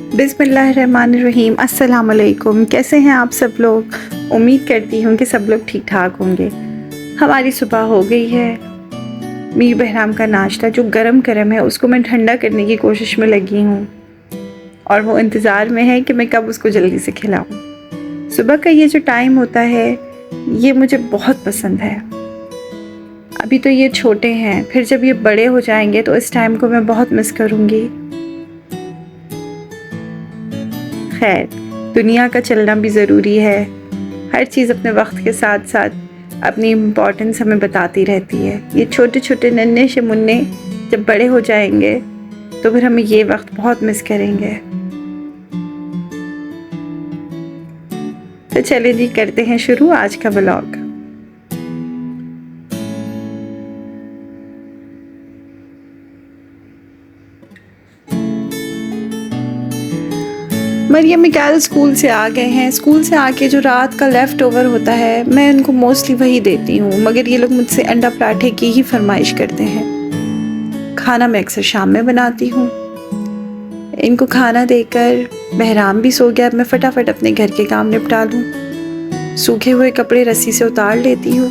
बिस्मिल्लाहिर्रहमानिर्रहीम। अस्सलाम वालेकुम। कैसे हैं आप सब लोग? उम्मीद करती हूँ कि सब लोग ठीक ठाक होंगे। हमारी सुबह हो गई है। मीर बहराम का नाश्ता जो गरम गरम है उसको मैं ठंडा करने की कोशिश में लगी हूँ और वो इंतज़ार में है कि मैं कब उसको जल्दी से खिलाऊँ। सुबह का ये जो टाइम होता है ये मुझे बहुत पसंद है। अभी तो ये छोटे हैं, फिर जब ये बड़े हो जाएंगे तो इस टाइम को मैं बहुत मिस करूँगी। खैर, दुनिया का चलना भी ज़रूरी है। हर चीज़ अपने वक्त के साथ साथ अपनी इम्पोर्टेंस हमें बताती रहती है। ये छोटे छोटे नन्हे से मुन्ने जब बड़े हो जाएंगे तो फिर हमें ये वक्त बहुत मिस करेंगे। तो चलिए जी, करते हैं शुरू आज का व्लॉग। मरियम मिकाइल स्कूल से आ गए हैं। स्कूल से आके जो रात का लेफ़्ट ओवर होता है मैं उनको मोस्टली वही देती हूँ, मगर ये लोग मुझसे अंडा पराठे की ही फरमाइश करते हैं। खाना मैं अक्सर शाम में बनाती हूँ। इनको खाना देकर बहराम भी सो गया। अब मैं फटाफट अपने घर के काम निपटा लूँ। सूखे हुए कपड़े रस्सी से उतार लेती हूँ।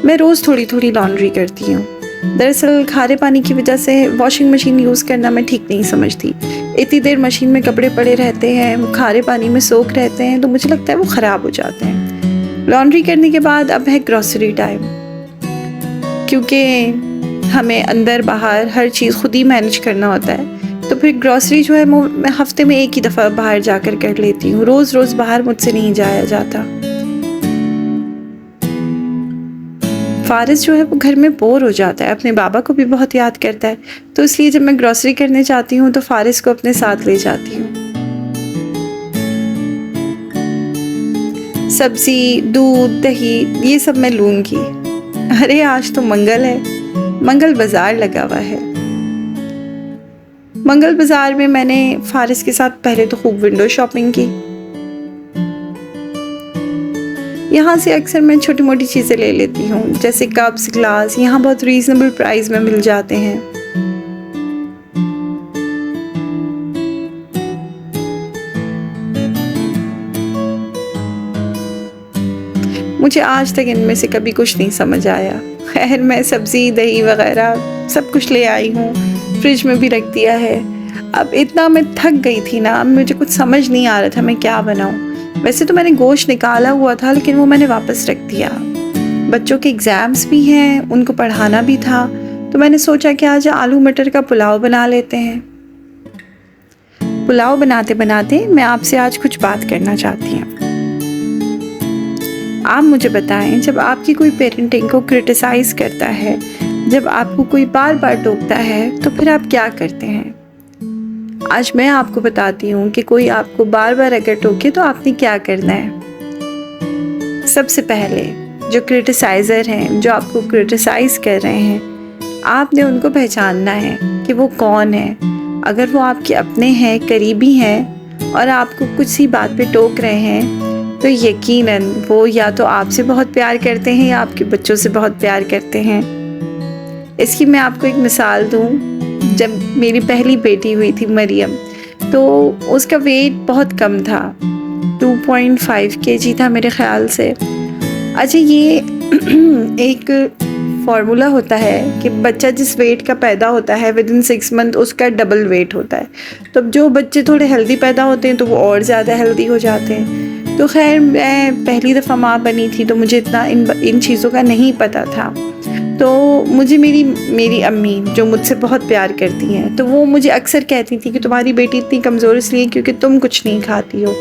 मैं रोज़ थोड़ी थोड़ी लॉन्ड्री करती हूँ। दरअसल खारे पानी की वजह से वॉशिंग मशीन यूज़ करना मैं ठीक नहीं समझती। इतनी देर मशीन में कपड़े पड़े रहते हैं, वो खारे पानी में सोख रहते हैं, तो मुझे लगता है वो ख़राब हो जाते हैं। लॉन्ड्री करने के बाद अब है ग्रॉसरी टाइम, क्योंकि हमें अंदर बाहर हर चीज़ खुद ही मैनेज करना होता है। तो फिर ग्रॉसरी जो है मैं हफ्ते में एक ही दफ़ा बाहर जाकर कर लेती हूँ। रोज़ रोज़ बाहर मुझसे नहीं जाया जाता। फारिस जो है वो घर में बोर हो जाता है, अपने बाबा को भी बहुत याद करता है, तो इसलिए जब मैं ग्रॉसरी करने जाती हूँ तो फारिस को अपने साथ ले जाती हूँ। सब्जी, दूध, दही ये सब मैं लूँगी। अरे आज तो मंगल है, मंगल बाज़ार लगा हुआ है। मंगल बाज़ार में मैंने फारिस के साथ पहले तो खूब विंडो शॉपिंग की। यहाँ से अक्सर मैं छोटी मोटी चीज़ें ले लेती हूँ, जैसे कप्स, ग्लास। यहाँ बहुत रीज़नेबल प्राइस में मिल जाते हैं। मुझे आज तक इनमें से कभी कुछ नहीं समझ आया। खैर, मैं सब्ज़ी, दही वगैरह सब कुछ ले आई हूँ, फ्रिज में भी रख दिया है। अब इतना मैं थक गई थी ना, अब मुझे कुछ समझ नहीं आ रहा था मैं क्या बनाऊँ। वैसे तो मैंने गोश्त निकाला हुआ था, लेकिन वो मैंने वापस रख दिया। बच्चों के एग्ज़ाम्स भी हैं, उनको पढ़ाना भी था, तो मैंने सोचा कि आज आलू मटर का पुलाव बना लेते हैं। पुलाव बनाते बनाते मैं आपसे आज कुछ बात करना चाहती हूँ। आप मुझे बताएं, जब आपकी कोई पेरेंटिंग को क्रिटिसाइज़ करता है, जब आपको कोई बार बार टोकता है, तो फिर आप क्या करते हैं? आज मैं आपको बताती हूँ कि कोई आपको बार बार अगर टोके तो आपने क्या करना है। सबसे पहले जो क्रिटिसाइज़र हैं, जो आपको क्रिटिसाइज़ कर रहे हैं, आपने उनको पहचानना है कि वो कौन है। अगर वो आपके अपने हैं, करीबी हैं और आपको कुछ सी बात पे टोक रहे हैं, तो यकीनन वो या तो आपसे बहुत प्यार करते हैं या आपके बच्चों से बहुत प्यार करते हैं। इसकी मैं आपको एक मिसाल दूँ। जब मेरी पहली बेटी हुई थी मरियम, तो उसका वेट बहुत कम था, 2.5 kg था मेरे ख़्याल से। अच्छा, ये एक फार्मूला होता है कि बच्चा जिस वेट का पैदा होता है विदिन 6 मंथ उसका डबल वेट होता है। तो जो बच्चे थोड़े हेल्दी पैदा होते हैं तो वो और ज़्यादा हेल्दी हो जाते हैं। तो खैर, मैं पहली दफ़ा माँ बनी थी तो मुझे इतना इन चीज़ों का नहीं पता था। तो मुझे मेरी अम्मी जो मुझसे बहुत प्यार करती हैं, तो वो मुझे अक्सर कहती थी कि तुम्हारी बेटी इतनी कमज़ोर इसलिए क्योंकि तुम कुछ नहीं खाती हो।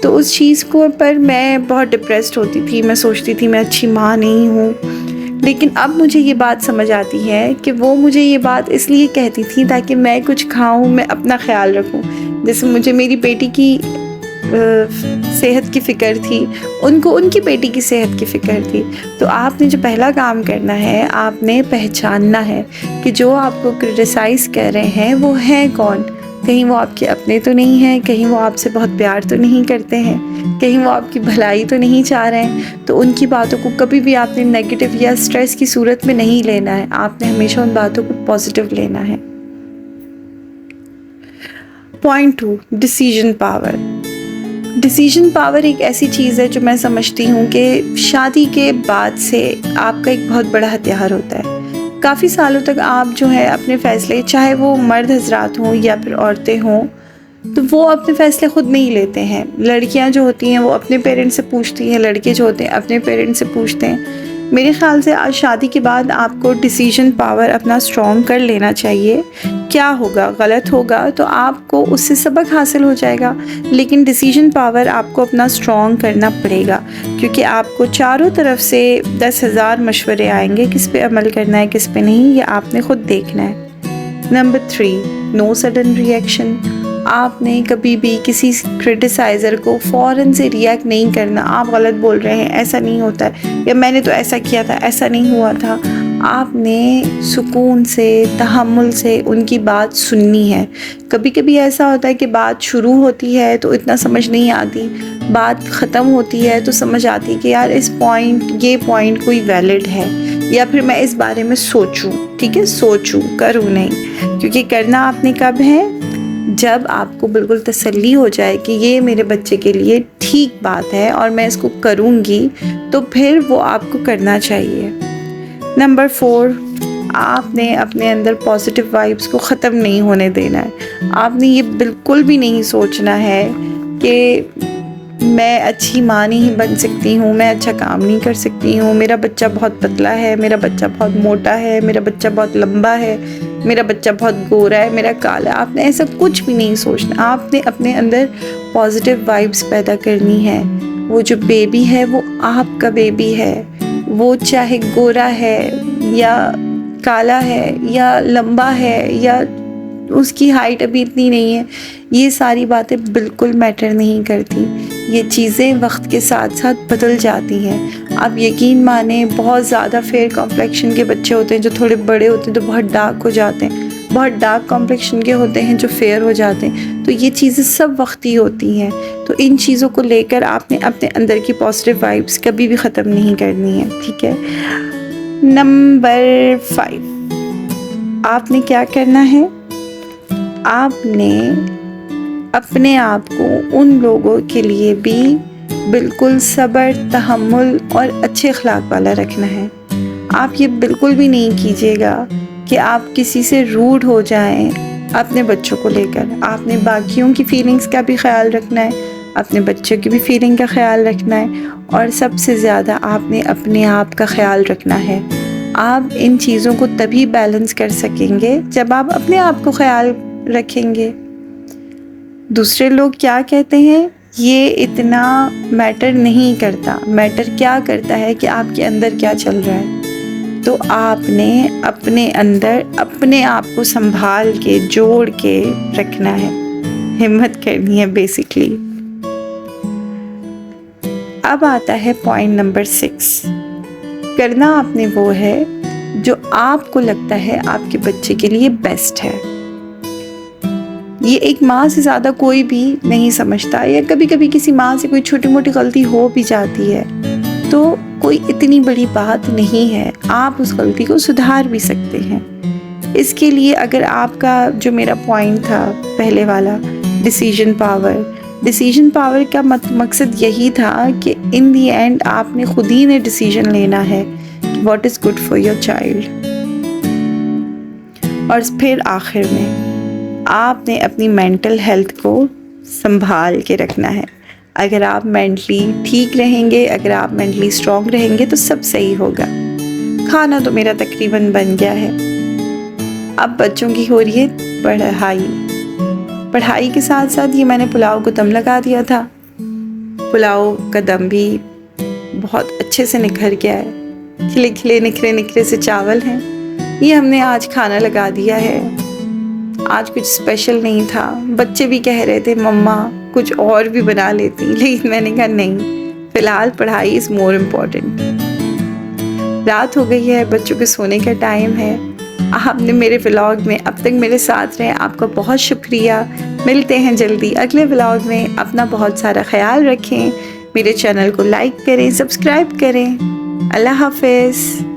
तो उस चीज़ को पर मैं बहुत डिप्रेस्ड होती थी। मैं सोचती थी मैं अच्छी माँ नहीं हूँ। लेकिन अब मुझे ये बात समझ आती है कि वो मुझे ये बात इसलिए कहती थी ताकि मैं कुछ खाऊँ, मैं अपना ख्याल रखूँ। जैसे मुझे मेरी बेटी की सेहत की फ़िक्र थी, उनको उनकी बेटी की सेहत की फ़िक्र थी। तो आपने जो पहला काम करना है, आपने पहचानना है कि जो आपको क्रिटिसाइज़ कर रहे हैं वो हैं कौन। कहीं वो आपके अपने तो नहीं हैं, कहीं वो आपसे बहुत प्यार तो नहीं करते हैं, कहीं वो आपकी भलाई तो नहीं चाह रहे हैं। तो उनकी बातों को कभी भी आपने नेगेटिव या स्ट्रेस की सूरत में नहीं लेना है। आपने हमेशा उन बातों को पॉजिटिव लेना है। Point 2, decision power. Decision power एक ऐसी चीज़ है जो मैं समझती हूँ कि शादी के बाद से आपका एक बहुत बड़ा हथियार होता है। काफ़ी सालों तक आप जो है अपने फ़ैसले, चाहे वो मर्द हजरात हों या फिर औरतें हों, तो वो अपने फ़ैसले ख़ुद नहीं लेते हैं। लड़कियां जो होती हैं वो अपने पेरेंट्स से पूछती हैं, लड़के जो होते हैं अपने पेरेंट्स से पूछते हैं। मेरे ख़्याल से आज शादी के बाद आपको डिसीजन पावर अपना स्ट्रॉन्ग कर लेना चाहिए। क्या होगा, गलत होगा तो आपको उससे सबक हासिल हो जाएगा, लेकिन डिसीजन पावर आपको अपना स्ट्रॉन्ग करना पड़ेगा, क्योंकि आपको चारों तरफ से 10,000 मशवरे आएंगे, किस पे अमल करना है किस पे नहीं, ये आपने ख़ुद देखना है। Number 3, no sudden reaction. आपने कभी भी किसी क्रिटिसाइज़र को फ़ौरन से रिएक्ट नहीं करना। आप गलत बोल रहे हैं, ऐसा नहीं होता है, या मैंने तो ऐसा किया था, ऐसा नहीं हुआ था। आपने सुकून से, तहम्मुल से उनकी बात सुननी है। कभी कभी ऐसा होता है कि बात शुरू होती है तो इतना समझ नहीं आती, बात ख़त्म होती है तो समझ आती है कि यार ये पॉइंट कोई वैलिड है, या फिर मैं इस बारे में सोचूं। ठीक है, सोचूं, करूं नहीं, क्योंकि करना आपने कब है, जब आपको बिल्कुल तसल्ली हो जाए कि ये मेरे बच्चे के लिए ठीक बात है और मैं इसको करूँगी, तो फिर वो आपको करना चाहिए। नंबर 4, आपने अपने अंदर पॉजिटिव वाइब्स को ख़त्म नहीं होने देना है। आपने ये बिल्कुल भी नहीं सोचना है कि मैं अच्छी माँ नहीं बन सकती हूँ, मैं अच्छा काम नहीं कर सकती हूँ, मेरा बच्चा बहुत पतला है, मेरा बच्चा बहुत मोटा है, मेरा बच्चा बहुत लंबा है, मेरा बच्चा बहुत गोरा है, मेरा काला। आपने ऐसा कुछ भी नहीं सोचना। आपने अपने अंदर पॉजिटिव वाइब्स पैदा करनी है। वो जो बेबी है वो आपका बेबी है, वो चाहे गोरा है या काला है या लंबा है या उसकी हाइट अभी इतनी नहीं है, ये सारी बातें बिल्कुल मैटर नहीं करती। ये चीज़ें वक्त के साथ साथ बदल जाती हैं। आप यकीन माने, बहुत ज़्यादा फेयर कॉम्प्लेक्शन के बच्चे होते हैं जो थोड़े बड़े होते हैं तो बहुत डार्क हो जाते हैं, बहुत डार्क कॉम्प्लेक्शन के होते हैं जो फेयर हो जाते हैं। तो ये चीज़ें सब वक्ती होती हैं। तो इन चीज़ों को लेकर आपने अपने अंदर की पॉजिटिव वाइब्स कभी भी ख़त्म नहीं करनी है। ठीक है। नंबर 5, आपने क्या करना है, आपने अपने आप को उन लोगों के लिए भी बिल्कुल सब्र, तहम्मुल और अच्छे अखलाक वाला रखना है। आप ये बिल्कुल भी नहीं कीजिएगा कि आप किसी से रूड हो जाएं अपने बच्चों को लेकर। आपने बाकियों की फीलिंग्स का भी ख्याल रखना है, अपने बच्चों की भी फीलिंग का ख्याल रखना है, और सबसे ज़्यादा आपने अपने आप का ख्याल रखना है। आप इन चीज़ों को तभी बैलेंस कर सकेंगे जब आप अपने आप को ख्याल रखेंगे। दूसरे लोग क्या कहते हैं ये इतना मैटर नहीं करता, मैटर क्या करता है कि आपके अंदर क्या चल रहा है। तो आपने अपने अंदर अपने आप को संभाल के, जोड़ के रखना है, हिम्मत करनी है बेसिकली। अब आता है पॉइंट नंबर 6। करना आपने वो है जो आपको लगता है आपके बच्चे के लिए बेस्ट है। ये एक माँ से ज़्यादा कोई भी नहीं समझता, या कभी कभी किसी माँ से कोई छोटी मोटी गलती हो भी जाती है तो कोई इतनी बड़ी बात नहीं है, आप उस गलती को सुधार भी सकते हैं। इसके लिए अगर आपका जो मेरा पॉइंट था पहले वाला, डिसीजन पावर का मकसद यही था कि इन दी एंड आपने खुद ही ने डिसीजन लेना है कि what is good for your child. और फिर आखिर में आपने अपनी मेंटल हेल्थ को संभाल के रखना है। अगर आप मेंटली ठीक रहेंगे, अगर आप मेंटली स्ट्रॉन्ग रहेंगे तो सब सही होगा। खाना तो मेरा तकरीबन बन गया है, अब बच्चों की हो रही है पढ़ाई के साथ साथ ये मैंने पुलाव को दम लगा दिया था। पुलाव का दम भी बहुत अच्छे से निखर गया है, खिले खिले निखरे से चावल हैं। ये हमने आज खाना लगा दिया है। आज कुछ स्पेशल नहीं था, बच्चे भी कह रहे थे मम्मा कुछ और भी बना लेती, लेकिन मैंने कहा नहीं, फ़िलहाल पढ़ाई इज़ मोर इम्पॉर्टेंट। रात हो गई है, बच्चों के सोने का टाइम है। आपने मेरे व्लॉग में अब तक मेरे साथ रहे, आपका बहुत शुक्रिया। मिलते हैं जल्दी अगले व्लॉग में। अपना बहुत सारा ख्याल रखें, मेरे चैनल को लाइक करें, सब्सक्राइब करें। अल्लाह हाफ़िज़।